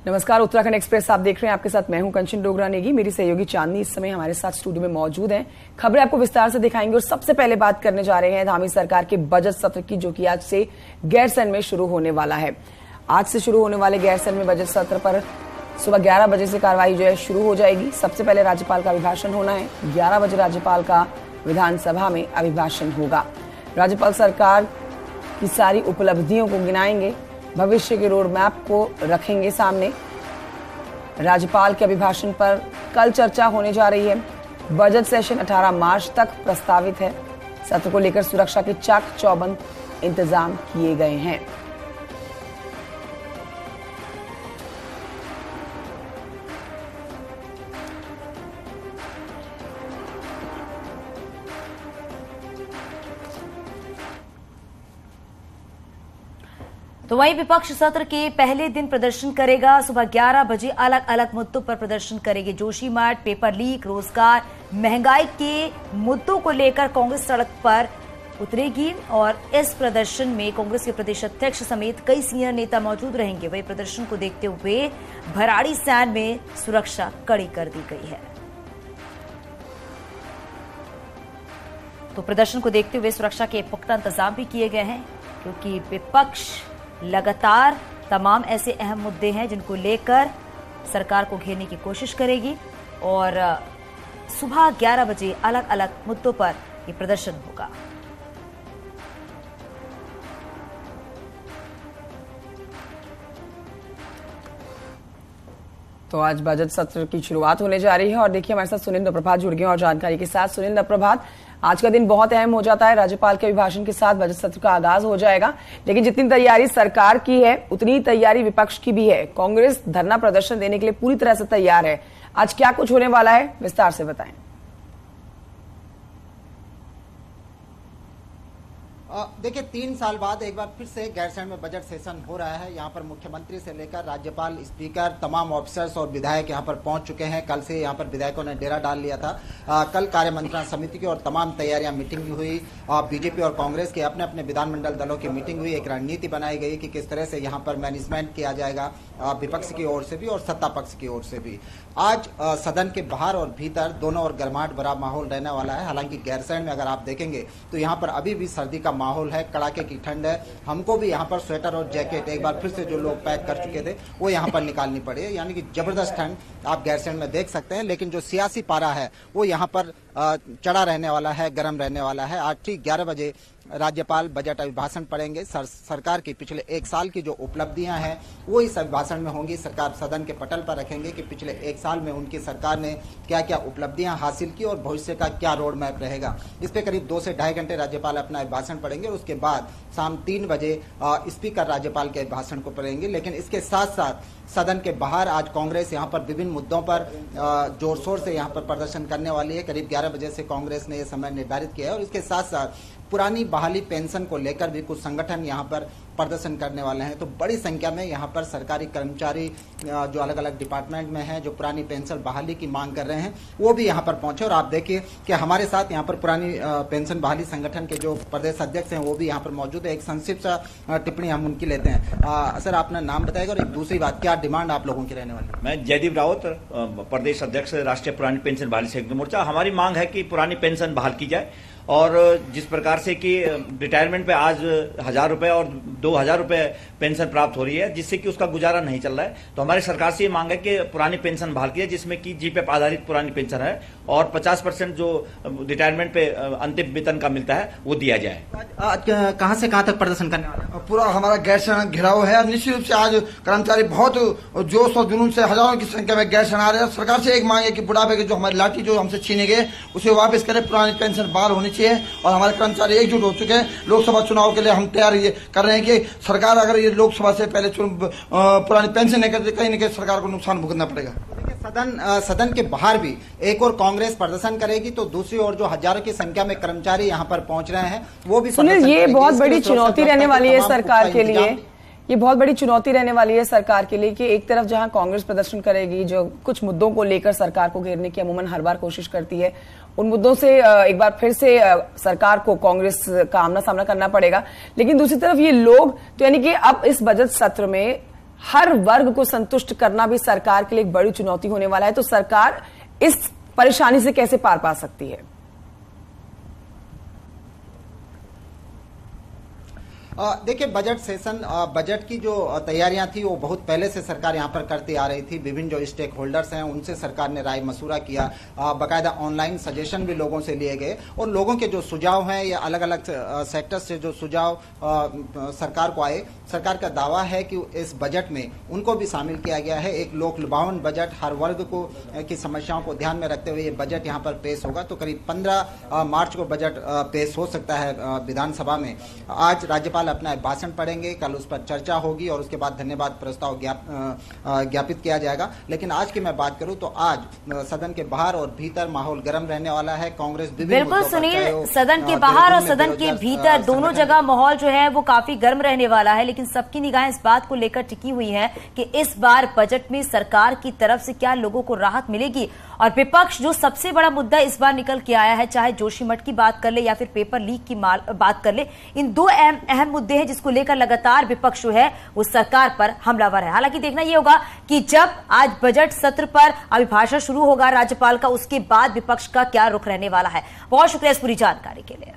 नमस्कार, उत्तराखंड एक्सप्रेस आप देख रहे हैं। आपके साथ मैं हूं कंचन डोगरा नेगी। मेरी सहयोगी चांदनी इस समय हमारे साथ स्टूडियो में मौजूद हैं। खबरें आपको विस्तार से दिखाएंगे और सबसे पहले बात करने जा रहे हैं धामी सरकार के बजट सत्र की, जो कि आज से गैरसैंण में शुरू होने वाला है। आज से शुरू होने वाले गैरसैंण में बजट सत्र पर सुबह 11 बजे से कार्यवाही जो है शुरू हो जाएगी। सबसे पहले राज्यपाल का अभिभाषण होना है। 11 बजे राज्यपाल का विधानसभा में अभिभाषण होगा। राज्यपाल सरकार की सारी उपलब्धियों को गिनाएंगे, भविष्य के रोड मैप को रखेंगे सामने। राज्यपाल के अभिभाषण पर कल चर्चा होने जा रही है। बजट सेशन 18 मार्च तक प्रस्तावित है। सत्र को लेकर सुरक्षा के चाक चौबंद इंतजाम किए गए हैं। तो वहीं विपक्ष सत्र के पहले दिन प्रदर्शन करेगा। सुबह 11 बजे अलग अलग मुद्दों पर प्रदर्शन करेगी। जोशीमठ, पेपर लीक, रोजगार, महंगाई के मुद्दों को लेकर कांग्रेस सड़क पर उतरेगी और इस प्रदर्शन में कांग्रेस के प्रदेश अध्यक्ष समेत कई सीनियर नेता मौजूद रहेंगे। वहीं प्रदर्शन को देखते हुए भराड़ीसैंण में सुरक्षा कड़ी कर दी गई है। तो प्रदर्शन को देखते हुए सुरक्षा के पुख्ता इंतजाम भी किए गए हैं, क्योंकि विपक्ष लगातार तमाम ऐसे अहम मुद्दे हैं जिनको लेकर सरकार को घेरने की कोशिश करेगी और सुबह 11 बजे अलग अलग मुद्दों पर ये प्रदर्शन होगा। तो आज बजट सत्र की शुरुआत होने जा रही है और देखिए हमारे साथ सुनील नप्रभात जुड़ गए और जानकारी के साथ। सुनील नप्रभात, आज का दिन बहुत अहम हो जाता है। राज्यपाल के अभिभाषण के साथ बजट सत्र का आगाज हो जाएगा, लेकिन जितनी तैयारी सरकार की है उतनी ही तैयारी विपक्ष की भी है। कांग्रेस धरना प्रदर्शन देने के लिए पूरी तरह से तैयार है। आज क्या कुछ होने वाला है, विस्तार से बताएं। देखिए, 3 साल बाद एक बार फिर से गैरसैंण में बजट सेशन हो रहा है। यहाँ पर मुख्यमंत्री से लेकर राज्यपाल, स्पीकर, तमाम ऑफिसर्स और विधायक यहाँ पर पहुंच चुके हैं। कल से यहाँ पर विधायकों ने डेरा डाल लिया था। कल कार्य मंत्रणा समिति की और तमाम तैयारियां मीटिंग हुई। बीजेपी और कांग्रेस के अपने अपने विधानमंडल दलों की मीटिंग हुई। एक रणनीति बनाई गई कि किस तरह से यहाँ पर मैनेजमेंट किया जाएगा, विपक्ष की ओर से भी और सत्ता पक्ष की ओर से भी। आज सदन के बाहर और भीतर दोनों ओर गर्माहट भरा माहौल रहने वाला है। हालांकि गैरसैंण में अगर आप देखेंगे तो यहाँ पर अभी भी सर्दी का माहौल है, कड़ाके की ठंड है। हमको भी यहाँ पर स्वेटर और जैकेट एक बार फिर से जो लोग पैक कर चुके थे वो यहाँ पर निकालनी पड़ी है। यानी कि जबरदस्त ठंड आप गैरसैंण में देख सकते हैं। लेकिन जो सियासी पारा है वो यहाँ पर चढ़ा रहने वाला है, गर्म रहने वाला है। आज ठीक 11 बजे राज्यपाल बजट अभिभाषण पढ़ेंगे। सरकार की पिछले 1 साल की जो उपलब्धियां हैं वो इस अभिभाषण में होंगी। सरकार सदन के पटल पर रखेंगे कि पिछले 1 साल में उनकी सरकार ने क्या क्या उपलब्धियां हासिल की और भविष्य का क्या रोड मैप रहेगा। इस पे करीब 2 से ढाई घंटे राज्यपाल अपना अभिभाषण पढ़ेंगे और उसके बाद शाम 3 बजे स्पीकर राज्यपाल के अभिभाषण को पढ़ेंगे। लेकिन इसके साथ साथ सदन के बाहर आज कांग्रेस यहाँ पर विभिन्न मुद्दों पर जोर शोर से यहाँ पर प्रदर्शन करने वाली है। करीब 11 बजे से कांग्रेस ने यह समय निर्धारित किया है और इसके साथ साथ पुरानी बहाली पेंशन को लेकर भी कुछ संगठन यहाँ पर प्रदर्शन करने वाले हैं। तो बड़ी संख्या में यहाँ पर सरकारी कर्मचारी जो अलग अलग डिपार्टमेंट में हैं, जो पुरानी पेंशन बहाली की मांग कर रहे हैं, वो भी यहाँ पर पहुंचे। और आप देखिए कि हमारे साथ यहाँ पर पुरानी पेंशन बहाली संगठन के जो प्रदेश अध्यक्ष हैं वो भी यहाँ पर मौजूद है। एक संक्षिप्त सा टिप्पणी हम उनकी लेते हैं। सर, अपना नाम बताएगा और एक दूसरी बात, क्या डिमांड आप लोगों की रहने वाली? मैं जयदीप रावत, प्रदेश अध्यक्ष राष्ट्रीय पुरानी पेंशन बहाली संयुक्त मोर्चा। हमारी मांग है कि पुरानी पेंशन बहाल की जाए और जिस प्रकार से कि रिटायरमेंट पे आज 1000 रुपए और 2000 रुपए पेंशन प्राप्त हो रही है, जिससे कि उसका गुजारा नहीं चल रहा है। तो हमारी सरकार से ये मांग है कि पुरानी पेंशन बहाल की जाए, जिसमें कि जीपीएफ आधारित पुरानी पेंशन है और 50% जो रिटायरमेंट पे अंतिम वेतन का मिलता है वो दिया जाए। कहां से कहां तक प्रदर्शन करने वाले हैं? पूरा हमारा गैरसैंण घिराव है। निश्चित रूप से आज कर्मचारी बहुत जोश और जुनून से हजारों की संख्या में गैरसैंण आ रहे हैं। सरकार से एक मांग है कि बुढ़ापे के जो हमारी लाठी जो हमसे छीने गए उसे वापस करें, पुरानी पेंशन बहाल होनी चाहिए। और हमारे कर्मचारी एकजुट हो चुके हैं। लोकसभा चुनाव के लिए हम तैयार कर रहे हैं कि सरकार अगर ये लोकसभा से पहले पुरानी पेंशन नहीं करती, कहीं न कहीं सरकार को नुकसान भुगतना पड़ेगा। सदन के बाहर भी एक और कांग्रेस प्रदर्शन करेगी तो दूसरी ओर जो हजारों की संख्या में कर्मचारी यहाँ पर पहुंच रहे हैं वो भी। सुनील, ये बहुत बड़ी चुनौती रहने वाली है सरकार के लिए। ये बहुत बड़ी चुनौती रहने वाली है सरकार के लिए कि एक तरफ जहां कांग्रेस प्रदर्शन करेगी, जो कुछ मुद्दों को लेकर सरकार को घेरने की अमूमन हर बार कोशिश करती है, उन मुद्दों से एक बार फिर से सरकार को कांग्रेस का आमना सामना करना पड़ेगा। लेकिन दूसरी तरफ ये लोग तो यानी कि अब इस बजट सत्र में हर वर्ग को संतुष्ट करना भी सरकार के लिए एक बड़ी चुनौती होने वाला है। तो सरकार इस परेशानी से कैसे पार पा सकती है? देखिए, बजट सेशन, बजट की जो तैयारियां थी वो बहुत पहले से सरकार यहां पर करती आ रही थी। विभिन्न जो स्टेक होल्डर्स हैं उनसे सरकार ने राय मशूरा किया, बाकायदा ऑनलाइन सजेशन भी लोगों से लिए गए और लोगों के जो सुझाव हैं या अलग अलग सेक्टर से जो सुझाव सरकार को आए, सरकार का दावा है कि इस बजट में उनको भी शामिल किया गया है। एक लोक लुभावन बजट, हर वर्ग को की समस्याओं को ध्यान में रखते हुए ये बजट यहाँ पर पेश होगा। तो करीब 15 मार्च को बजट पेश हो सकता है विधानसभा में। आज राज्यपाल अपना भाषण पढ़ेंगे, कल उस पर चर्चा होगी और उसके बाद धन्यवाद प्रस्ताव ज्ञापित किया जाएगा। लेकिन आज की मैं बात करूं तो आज सदन के बाहर और भीतर माहौल गर्म रहने वाला है। कांग्रेस बिल्कुल सुनील, सदन के बाहर और सदन के भीतर दोनों जगह माहौल जो है वो काफी गर्म रहने वाला है। लेकिन सबकी निगाहें इस बात को लेकर टिकी हुई है कि इस बार बजट में सरकार की तरफ से क्या लोगों को राहत मिलेगी। और विपक्ष जो सबसे बड़ा मुद्दा इस बार निकल के आया है, चाहे जोशीमठ की बात कर ले या फिर पेपर लीक की बात कर ले, इन दो अहम मुद्दे हैं जिसको लेकर लगातार विपक्ष जो है वो सरकार पर हमलावर है। हालांकि देखना यह होगा कि जब आज बजट सत्र पर अभिभाषण शुरू होगा राज्यपाल का, उसके बाद विपक्ष का क्या रुख रहने वाला है। बहुत शुक्रिया इस पूरी जानकारी के लिए।